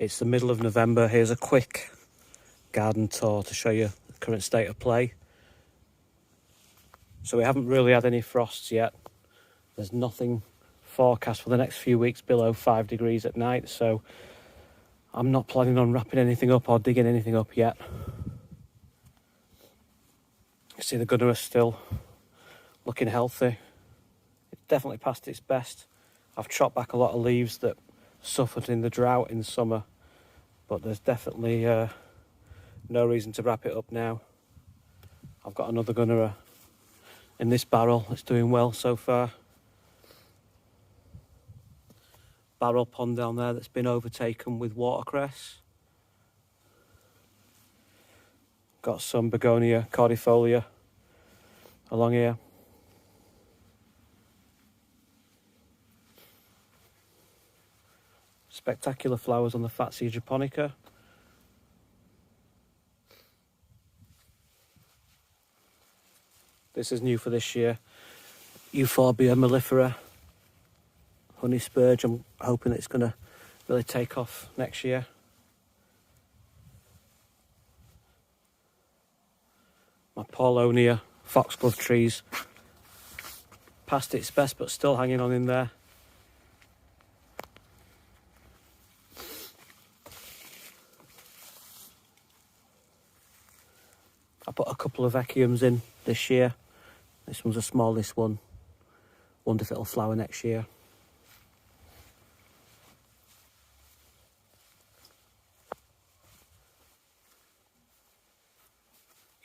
It's the middle of November. Here's a quick garden tour to show you the current state of play. So we haven't really had any frosts yet. There's nothing forecast for the next few weeks below 5 degrees at night, so I'm not planning on wrapping anything up or digging anything up yet. You see the Gunnera still looking healthy. It's definitely past its best. I've chopped back a lot of leaves that suffered in the drought in summer, but there's definitely no reason to wrap it up now. I've got another Gunnera in this barrel that's doing well so far. Barrel pond down there that's been overtaken with watercress. Got some begonia cordifolia along here. Spectacular flowers on the Fatsia Japonica. This is new for this year. Euphorbia mellifera. Honey spurge. I'm hoping it's going to really take off next year. My Paulonia foxglove trees. Past its best but still hanging on in there. I put a couple of echiums in this year. This one's the smallest one. Wonder if it'll flower next year.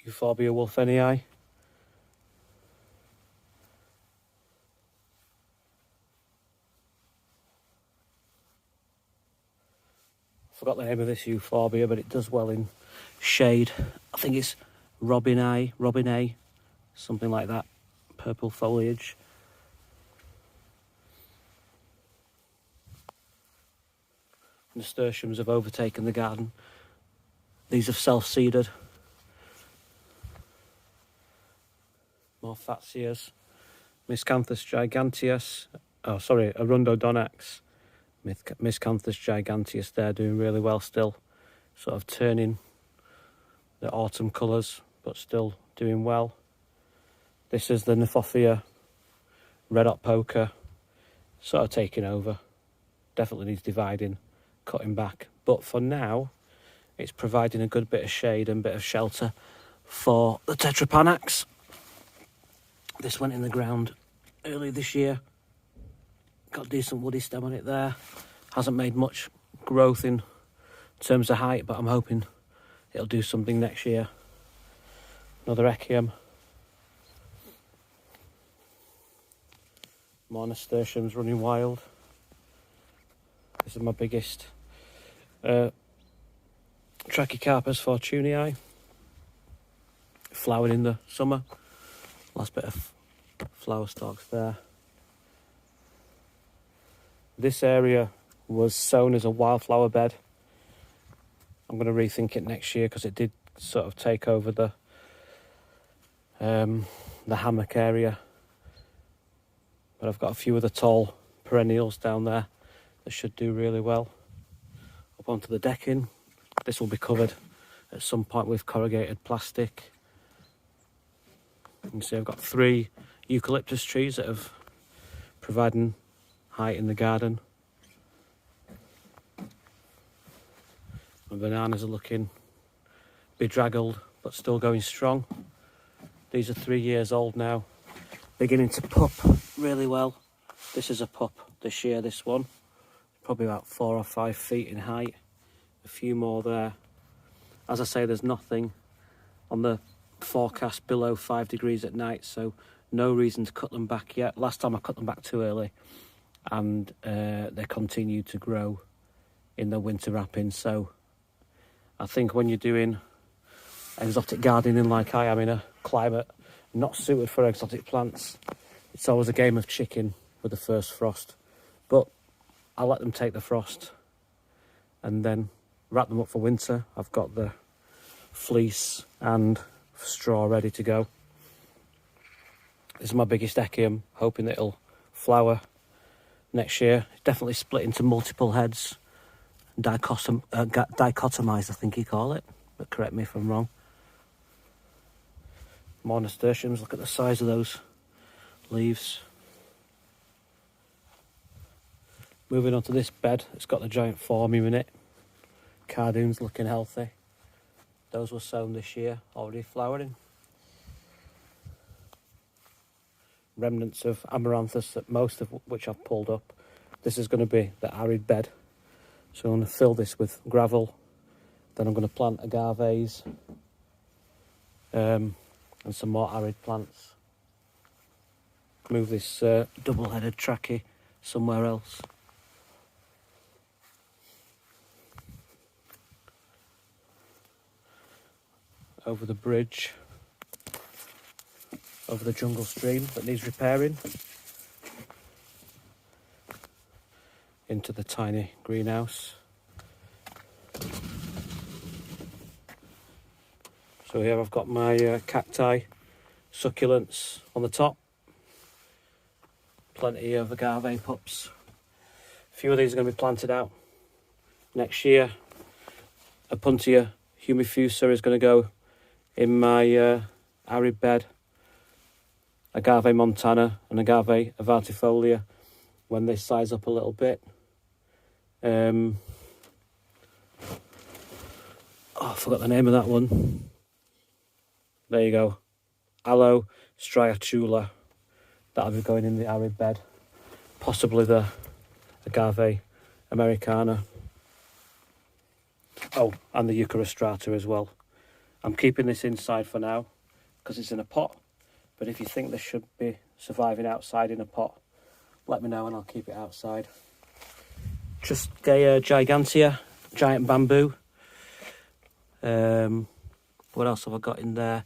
Euphorbia wolfenii. Forgot the name of this Euphorbia, but it does well in shade. I think it's Robin, something like that. Purple foliage. Nasturtiums have overtaken the garden. These have self-seeded. More Fatsias. Miscanthus giganteus. Arundodonax. Miscanthus giganteus there doing really well still. Sort of turning the autumn colours, but still doing well. This is the Nephophia red hot poker, sort of taking over. Definitely needs dividing, cutting back. But for now, it's providing a good bit of shade and bit of shelter for the Tetrapanax. This went in the ground early this year. Got decent woody stem on it there. Hasn't made much growth in terms of height, but I'm hoping it'll do something next year. Another echium. More nasturtiums running wild. This is my biggest Trachycarpus fortunei. Flowered in the summer. Last bit of flower stalks there. This area was sown as a wildflower bed. I'm going to rethink it next year because it did sort of take over the hammock area. But I've got a few of the tall perennials down there that should do really well. Up onto the decking. This will be covered at some point with corrugated plastic. You can see I've got 3 eucalyptus trees that have providing height in the garden. My bananas are looking bedraggled but still going strong. These are 3 years old now, beginning to pup really well. This is a pup this year, this one. Probably about 4 or 5 feet in height. A few more there. As I say, there's nothing on the forecast below 5 degrees at night, so no reason to cut them back yet. Last time I cut them back too early, and they continue to grow in the winter wrapping. So I think when you're doing exotic gardening like I am in a climate not suited for exotic plants, it's always a game of chicken with the first frost. But I let them take the frost and then wrap them up for winter. I've got the fleece and straw ready to go. This is my biggest echium, hoping that it'll flower next year. It's definitely split into multiple heads dichotomized, I think you call it, but correct me if I'm wrong. More nasturtiums, look at the size of those leaves. Moving on to this bed, it's got the giant phormium in it. Cardoon's looking healthy. Those were sown this year, already flowering. Remnants of amaranthus, that most of which I've pulled up. This is going to be the arid bed. So I'm going to fill this with gravel. Then I'm going to plant agaves and some more arid plants. Move this double-headed trachea somewhere else. Over the bridge, over the jungle stream that needs repairing, into the tiny greenhouse. So here I've got my cacti, succulents on the top, plenty of agave pups. A few of these are going to be planted out next year. Apuntia humifusa is going to go in my arid bed. Agave montana and agave avartifolia when they size up a little bit. I forgot the name of that one. There you go. Aloe striatula. That'll be going in the arid bed. Possibly the agave americana. Oh, and the Eucalyptus as well. I'm keeping this inside for now because it's in a pot. But if you think this should be surviving outside in a pot, let me know and I'll keep it outside. Just gigantea, giant bamboo. What else have I got in there?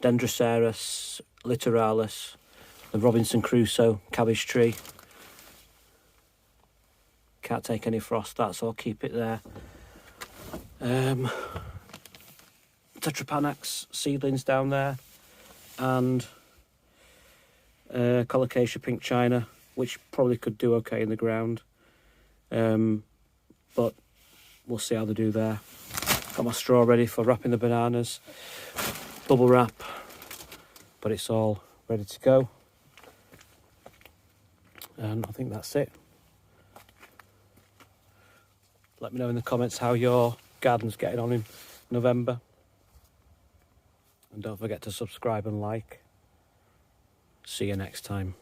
Dendroceras, littoralis, the Robinson Crusoe cabbage tree. Can't take any frost, that, so I'll keep it there. Tetrapanax seedlings down there, and colocasia pink china, which probably could do okay in the ground, but we'll see how they do there. Got my straw ready for wrapping the bananas, bubble wrap, but it's all ready to go, and I think that's it. Let me know in the comments how your garden's getting on in November. And don't forget to subscribe and like. See you next time.